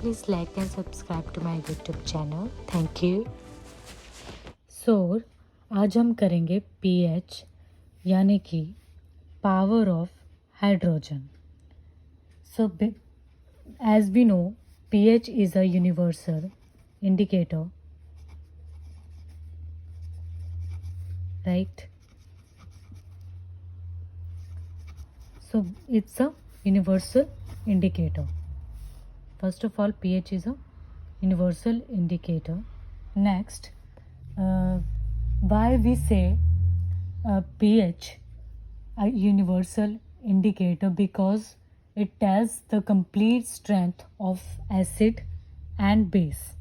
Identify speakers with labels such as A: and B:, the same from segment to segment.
A: Please like and subscribe to my YouTube channel. Thank you. So, आज हम करेंगे pH यानी कि power of hydrogen. So, as we know, pH is a universal indicator, right? So, it's a universal indicator. First of all, pH is a universal indicator. Next, why we say pH a universal indicator? Because it tells the complete strength of acid and base.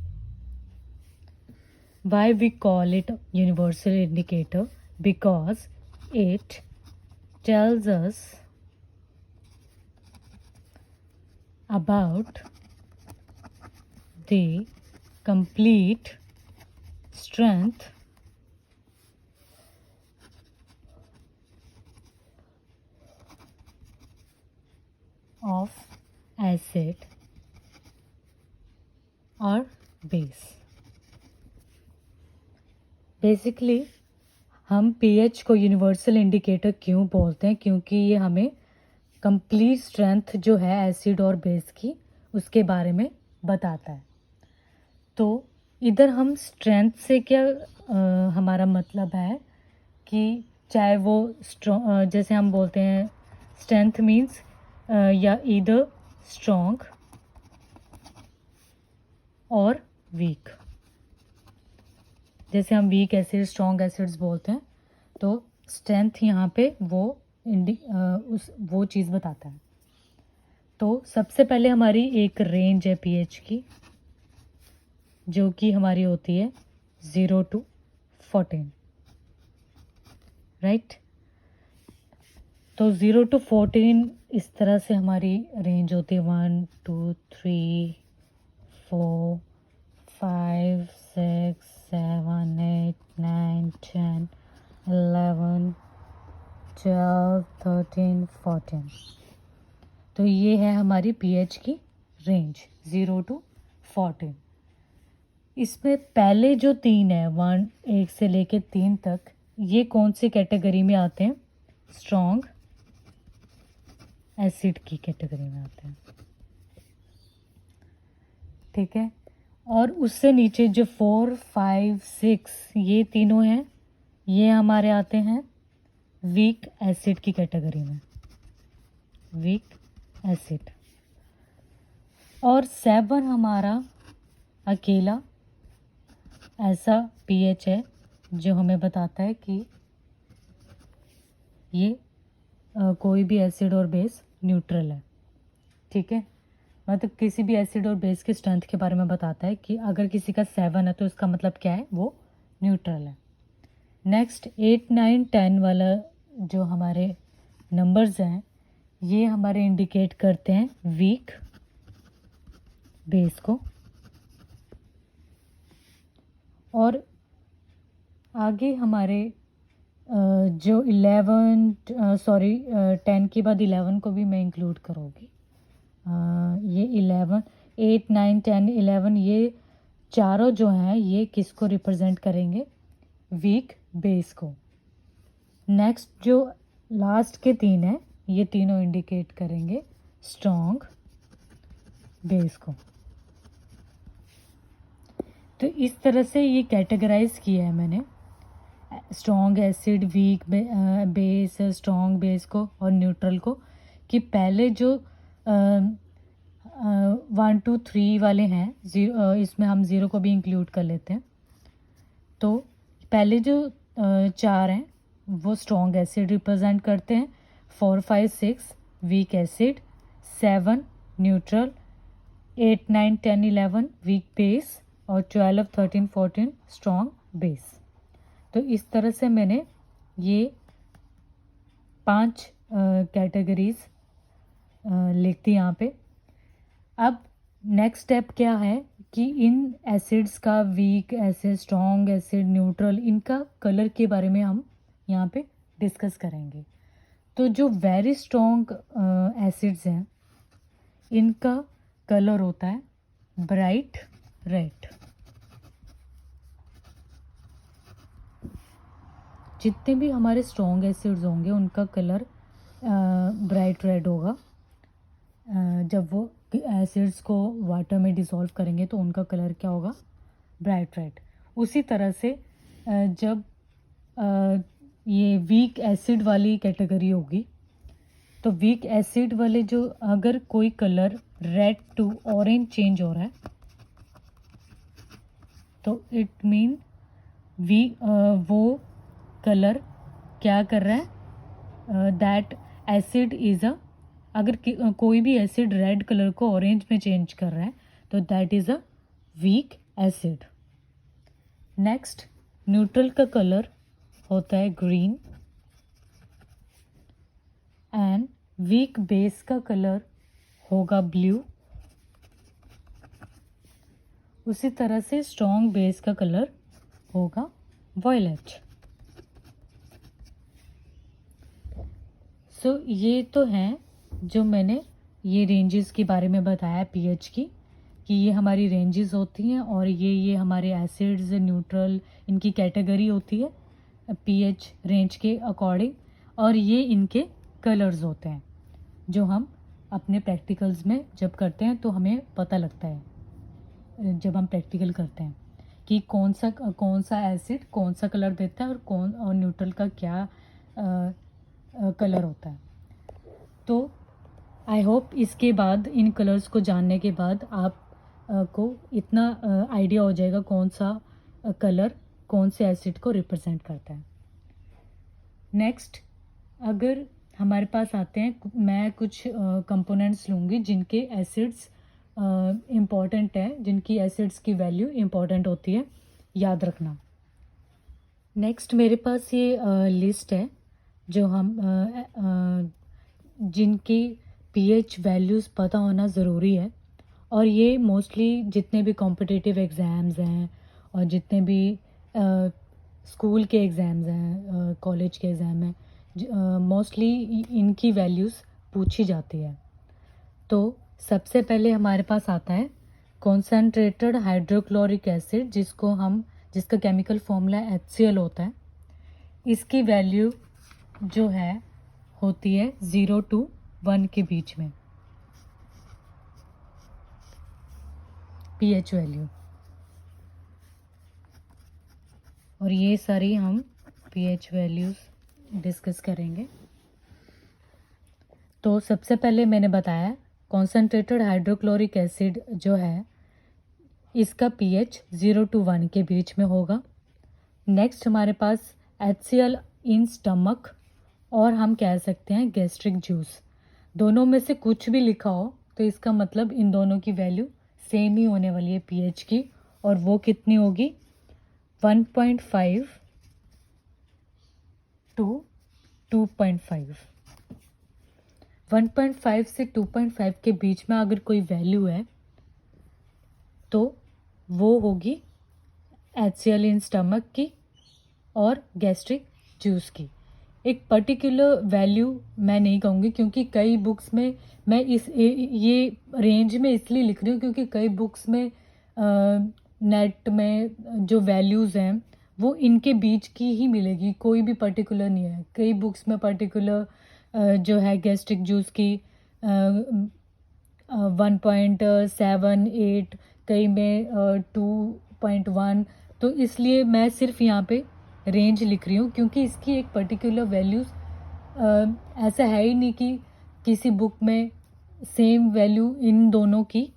A: Why we call it universal indicator? Because it tells us about the complete strength of acid or base. Basically हम pH को universal indicator क्यों बोलते हैं? क्योंकि ये हमें complete strength जो है एसिड और बेस की उसके बारे में बताता है. तो इधर हम स्ट्रेंथ से क्या हमारा मतलब है कि चाहे वो जैसे हम बोलते हैं स्ट्रेंथ मीन्स या ईदर स्ट्रॉन्ग और वीक. जैसे हम वीक एसिड स्ट्रॉन्ग एसिड्स बोलते हैं तो स्ट्रेंथ यहाँ पे वो चीज़ बताता है. तो सबसे पहले हमारी एक रेंज है pH की जो कि हमारी होती है 0 to 14, राइट. तो 0 to 14 इस तरह से हमारी रेंज होती है. 1 2 3 4 5 6 7 8 9 10 11 12 13 14. तो ये है हमारी pH की रेंज 0 to 14. इसमें पहले जो 3 है 1 से लेके 3 तक ये कौन सी कैटेगरी में आते हैं? स्ट्रॉन्ग एसिड की कैटेगरी में आते हैं, ठीक है. और उससे नीचे जो 4 5 6 ये तीनों हैं ये हमारे आते हैं वीक एसिड की कैटेगरी में, वीक एसिड. और 7 हमारा अकेला ऐसा pH है जो हमें बताता है कि ये कोई भी एसिड और बेस न्यूट्रल है, ठीक है. मतलब किसी भी एसिड और बेस की स्ट्रेंथ के बारे में बताता है कि अगर किसी का 7 है तो इसका मतलब क्या है? वो न्यूट्रल है. नेक्स्ट 8 9 10 वाला जो हमारे नंबर्स हैं ये हमारे इंडिकेट करते हैं वीक बेस को. और आगे हमारे जो 10 के बाद 11 को भी मैं इंक्लूड करूँगी. ये 11 8 9 10 11 ये चारों जो हैं ये किसको रिप्रेजेंट करेंगे? वीक बेस को. नेक्स्ट जो लास्ट के 3 हैं ये तीनों इंडिकेट करेंगे स्ट्रॉन्ग बेस को. तो इस तरह से ये कैटेगराइज किया है मैंने strong acid, weak base, strong base को और न्यूट्रल को, कि पहले जो 1 2 3 वाले हैं इसमें हम 0 को भी इंक्लूड कर लेते हैं. तो पहले जो 4 हैं वो स्ट्रॉन्ग एसिड रिप्रेजेंट करते हैं. 4 5 6 weak acid, 7 neutral, 8 9 10 11 weak base और 12 13 14 स्ट्रॉन्ग बेस. तो इस तरह से मैंने ये 5 कैटेगरीज लिख दी यहाँ पे. अब नेक्स्ट स्टेप क्या है कि इन एसिड्स का weak acid, strong acid, neutral, इनका कलर के बारे में हम यहाँ पे डिस्कस करेंगे. तो जो वेरी स्ट्रॉन्ग एसिड्स हैं इनका कलर होता है ब्राइट रेड। जितने भी हमारे स्ट्रॉन्ग एसिड्स होंगे उनका कलर ब्राइट रेड होगा। जब वो एसिड्स को वाटर में डिसॉल्व करेंगे तो उनका कलर क्या होगा? Bright red. उसी तरह से जब ये वीक एसिड वाली कैटेगरी होगी तो वीक एसिड वाले जो अगर कोई colour red to orange change हो रहा है तो इट मीन वो कलर क्या कर रहा है? दैट एसिड इज़ अगर कोई भी एसिड रेड कलर को ऑरेंज में चेंज कर रहा है तो that is a weak acid. Next, neutral का कलर होता है ग्रीन एंड वीक बेस का कलर होगा ब्लू। उसी तरह से स्ट्रॉन्ग बेस का कलर होगा वॉयलेट। सो ये तो हैं जो मैंने ये रेंजेस के बारे में बताया पीएच की, कि ये हमारी रेंजेस होती हैं और ये हमारे एसिड्स न्यूट्रल इनकी कैटेगरी होती है पीएच रेंज के अकॉर्डिंग, और ये इनके कलर्स होते हैं जो हम अपने प्रैक्टिकल्स में जब करते हैं तो हमें पता लगता है जब हम प्रैक्टिकल करते हैं कि कौन सा एसिड कौन सा कलर देता है और न्यूट्रल का क्या कलर होता है। तो आई होप इसके बाद इन कलर्स को जानने के बाद आप को इतना आइडिया हो जाएगा कौन सा कलर कौन से एसिड को रिप्रेजेंट करता है। नेक्स्ट, अगर हमारे पास आते हैं, मैं कुछ कंपोनेंट्स लूँगी जिनके एसिड्स इम्पॉर्टेंट है, जिनकी एसिड्स की वैल्यू इम्पॉर्टेंट होती है, याद रखना। नेक्स्ट मेरे पास ये लिस्ट है जो हम जिनकी पीएच वैल्यूज़ पता होना ज़रूरी है, और ये मोस्टली जितने भी कॉम्पिटिटिव एग्ज़ाम्स हैं और जितने भी स्कूल के एग्ज़ाम्स हैं, कॉलेज के एग्ज़ाम हैं, मोस्टली इनकी वैल्यूज़ पूछी जाती है। तो सबसे पहले हमारे पास आता है कॉन्सेंट्रेटेड हाइड्रोक्लोरिक एसिड, जिसका केमिकल फॉर्मूला HCl होता है। इसकी वैल्यू जो है होती है 0 to 1 के बीच में पीएच वैल्यू, और ये सारी हम पीएच वैल्यूज़ डिस्कस करेंगे। तो सबसे पहले मैंने बताया कॉन्सेंट्रेटेड हाइड्रोक्लोरिक एसिड जो है इसका पीएच 0 to 1 के बीच में होगा। नेक्स्ट हमारे पास HCl इन स्टमक, और हम कह सकते हैं गैस्ट्रिक जूस। दोनों में से कुछ भी लिखा हो तो इसका मतलब इन दोनों की वैल्यू सेम ही होने वाली है पीएच की, और वो कितनी होगी? 1.5 to 2.5। 1.5 से 2.5 के बीच में अगर कोई वैल्यू है तो वो होगी HCl इन स्टमक की और गैस्ट्रिक जूस की। एक पर्टिकुलर वैल्यू मैं नहीं कहूँगी, क्योंकि कई बुक्स में मैं ये रेंज में इसलिए लिख रही हूँ क्योंकि कई बुक्स में नेट में जो वैल्यूज़ हैं वो इनके बीच की ही मिलेगी, कोई भी पर्टिकुलर नहीं है। कई बुक्स में पर्टिकुलर जो है गैस्ट्रिक जूस की 1.78, कई में 2.1, तो इसलिए मैं सिर्फ यहाँ पे रेंज लिख रही हूँ क्योंकि इसकी एक पर्टिकुलर वैल्यूज़ ऐसा है ही नहीं कि किसी बुक में सेम वैल्यू इन दोनों की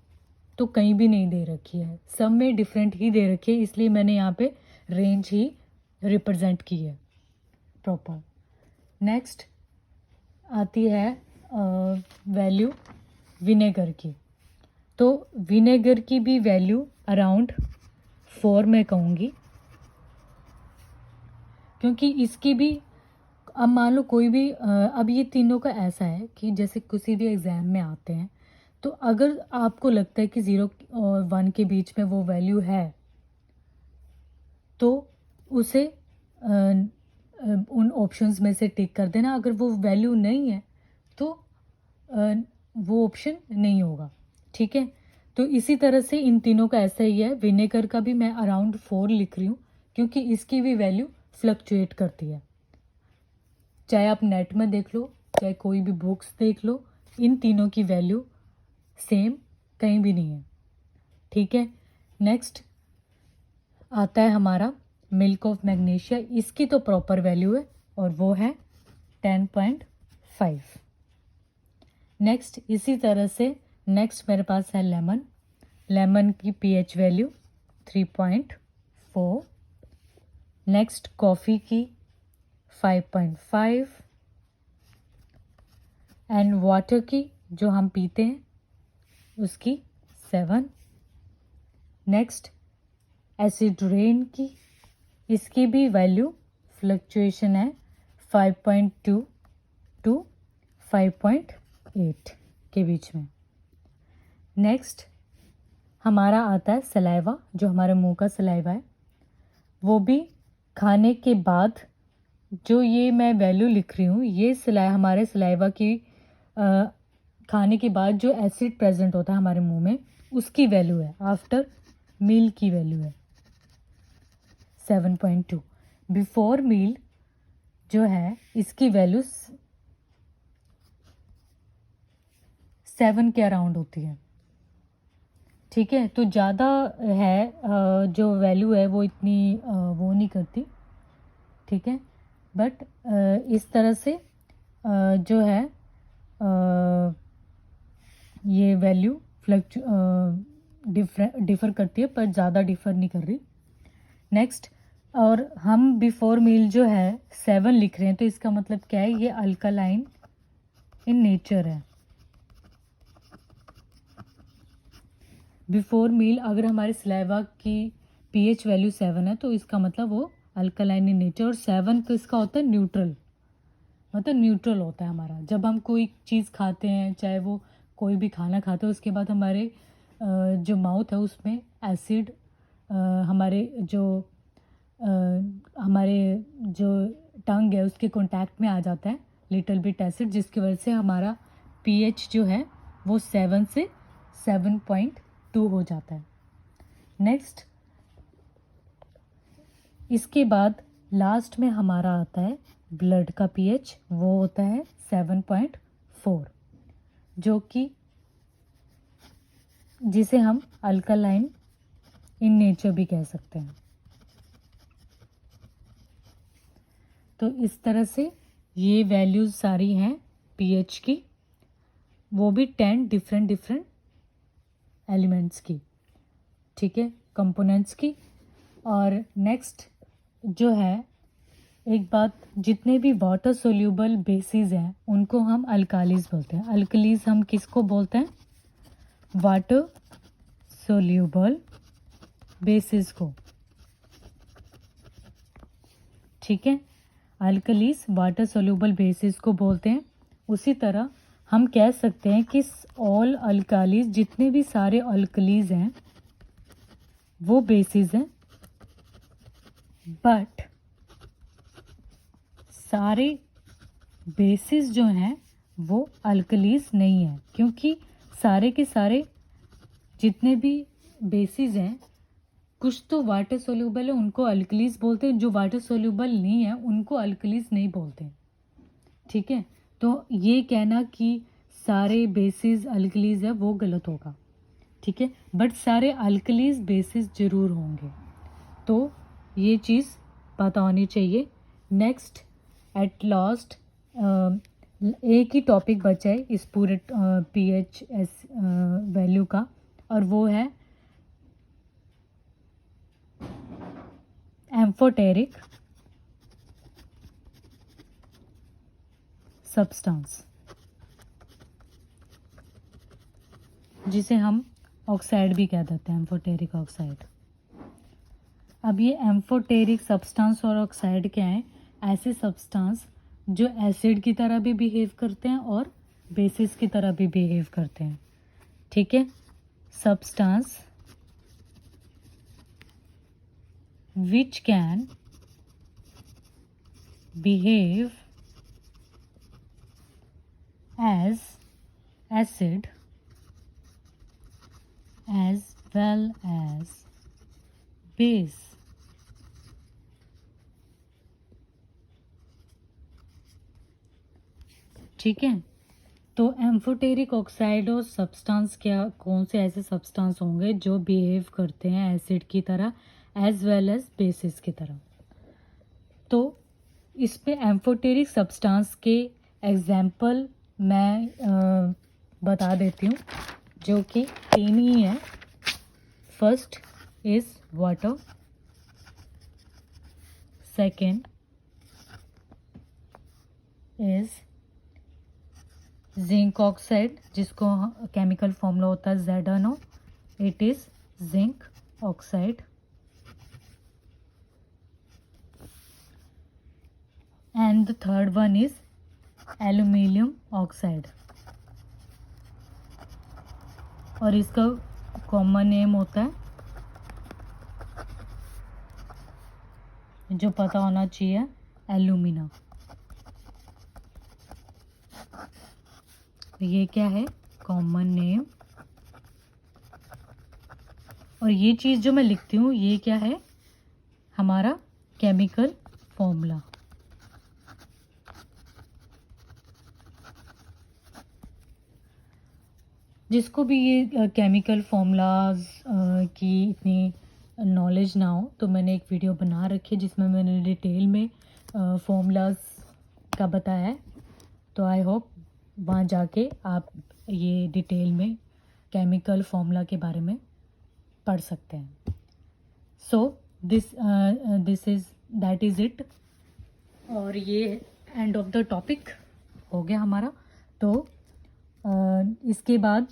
A: तो कहीं भी नहीं दे रखी है, सब में डिफरेंट ही दे रखी है, इसलिए मैंने यहाँ पे रेंज ही रिप्रेजेंट की है प्रॉपर। नेक्स्ट आती है वैल्यू विनेगर की। तो विनेगर की भी वैल्यू अराउंड 4 मैं कहूँगी, क्योंकि इसकी भी अब मान लो कोई भी अब ये तीनों का ऐसा है कि जैसे किसी भी एग्ज़ाम में आते हैं तो अगर आपको लगता है कि 0 और 1 के बीच में वो वैल्यू है तो उसे उन ऑप्शंस में से टिक कर देना। अगर वो वैल्यू नहीं है तो वो ऑप्शन नहीं होगा, ठीक है। तो इसी तरह से इन तीनों का ऐसा ही है। विनेगर का भी मैं अराउंड 4 लिख रही हूँ क्योंकि इसकी भी वैल्यू फ्लक्चुएट करती है। चाहे आप नेट में देख लो, चाहे कोई भी बुक्स देख लो, इन तीनों की वैल्यू सेम कहीं भी नहीं है। ठीक है, नेक्स्ट आता है हमारा मिल्क ऑफ मैग्नीशिया। इसकी तो प्रॉपर वैल्यू है और वो है 10.5। नेक्स्ट इसी तरह से नेक्स्ट मेरे पास है लेमन। लेमन की पीएच वैल्यू 3.4। नेक्स्ट कॉफ़ी की 5.5 एंड वाटर की जो हम पीते हैं उसकी 7। नेक्स्ट एसिड रेन की, इसकी भी वैल्यू फ्लक्चुएशन है 5.2 टू 5.8 के बीच में। नेक्स्ट हमारा आता है सलाइवा, जो हमारे मुंह का सलाइवा है, वो भी खाने के बाद जो ये मैं वैल्यू लिख रही हूँ, ये हमारे सलाइवा की खाने के बाद जो एसिड प्रेजेंट होता है हमारे मुंह में उसकी वैल्यू है, आफ्टर मील की वैल्यू है 7.2। बिफोर मील जो है इसकी वैल्यू 7 के अराउंड होती है। ठीक है, तो ज़्यादा है जो वैल्यू है वो इतनी वो नहीं करती। ठीक है, बट इस तरह से जो है ये वैल्यू डिफ़र करती है, पर ज़्यादा डिफ़र नहीं कर रही। नेक्स्ट, और हम बिफोर मील जो है 7 लिख रहे हैं, तो इसका मतलब क्या है, ये अल्कालाइन इन नेचर है। बिफोर मील अगर हमारे सलाइवा की पीएच वैल्यू 7 है तो इसका मतलब वो अल्कालाइन इन नेचर। और 7 तो इसका होता है न्यूट्रल, मतलब न्यूट्रल होता है हमारा। जब हम कोई चीज़ खाते हैं, चाहे वो कोई भी खाना खाते हैं, उसके बाद हमारे जो माउथ है उसमें एसिड हमारे जो टंग है उसके कांटेक्ट में आ जाता है, लिटिल बिट एसिड, जिसकी वजह से हमारा पीएच जो है वो 7 से 7.2 हो जाता है। नेक्स्ट इसके बाद लास्ट में हमारा आता है ब्लड का पीएच, वो होता है 7.4, जो कि जिसे हम अल्कालाइन इन नेचर भी कह सकते हैं। तो इस तरह से ये वैल्यूज़ सारी हैं पीएच की, वो भी 10 डिफरेंट एलिमेंट्स की। ठीक है, कंपोनेंट्स की। और नेक्स्ट जो है एक बात, जितने भी वाटर सोल्यूबल बेसिस हैं उनको हम अल्कालीज बोलते हैं। अल्कलीज हम किसको बोलते हैं, वाटर सोल्यूबल बेसिस को। ठीक है, अल्कलीज वाटर सोल्यूबल बेसिस को बोलते हैं। उसी तरह हम कह सकते हैं कि ऑल अल्कालीज, जितने भी सारे अल्कलीज हैं वो बेसिस हैं, बट सारे बेसिस जो हैं वो अल्कलीज नहीं हैं, क्योंकि सारे के सारे जितने भी बेसिस हैं कुछ तो वाटर सोल्यूबल है, उनको अल्कलीज बोलते हैं, जो वाटर सोल्यूबल नहीं है उनको अल्कलीज नहीं बोलते। ठीक है, तो ये कहना कि सारे बेसिस अल्कलीज है वो गलत होगा। ठीक है, बट सारे अल्कलीज बेसिस ज़रूर होंगे, तो ये चीज़ पता होनी चाहिए। नेक्स्ट एट लास्ट एक ही टॉपिक बचा है इस पूरे पीएच एस वैल्यू का, और वो है एम्फोटेरिक सब्सटेंस, जिसे हम ऑक्साइड भी कह देते हैं, एम्फोटेरिक ऑक्साइड। अब ये एम्फोटेरिक सब्सटेंस और ऑक्साइड क्या है, ऐसे सब्सटेंस जो एसिड की तरह भी बिहेव करते हैं और बेसिस की तरह भी बिहेव करते हैं। ठीक है, substance which can behave as acid as well as base. ठीक है, तो एम्फोटेरिक ऑक्साइड और सब्सटेंस क्या, कौन से ऐसे सब्सटेंस होंगे जो बिहेव करते हैं एसिड की तरह एज वेल एज बेसिस की तरह। तो इस पे एम्फोटेरिक सब्सटेंस के एग्जाम्पल मैं बता देती हूँ, जो कि तीन ही है। First is water, second is zinc oxide, जिसको केमिकल फॉर्मूला होता है ZnO, it is zinc oxide. And the third one is aluminium oxide, और इसका कॉमन नेम होता है, जो पता होना चाहिए, एल्यूमिना। ये क्या है, कॉमन नेम। और ये चीज़ जो मैं लिखती हूँ ये क्या है, हमारा केमिकल फॉर्मूला। जिसको भी ये केमिकल फॉर्मूलाज की इतनी नॉलेज ना हो, तो मैंने एक वीडियो बना रखी है जिसमें मैंने डिटेल में फॉर्मूलाज का बताया है। तो आई होप वहाँ जाके आप ये डिटेल में केमिकल फॉर्मूला के बारे में पढ़ सकते हैं। So this is that is it. और ये एंड ऑफ द टॉपिक हो गया हमारा। तो इसके बाद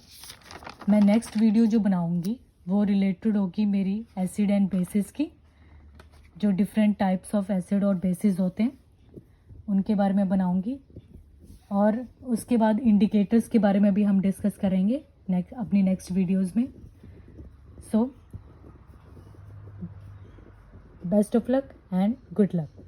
A: मैं नेक्स्ट वीडियो जो बनाऊंगी वो रिलेटेड होगी मेरी एसिड एंड बेसिस की, जो डिफरेंट टाइप्स ऑफ एसिड और बेसिस होते हैं उनके बारे में बनाऊंगी। और उसके बाद इंडिकेटर्स के बारे में भी हम डिस्कस करेंगे अपनी नेक्स्ट वीडियोस में। So best of luck and good luck.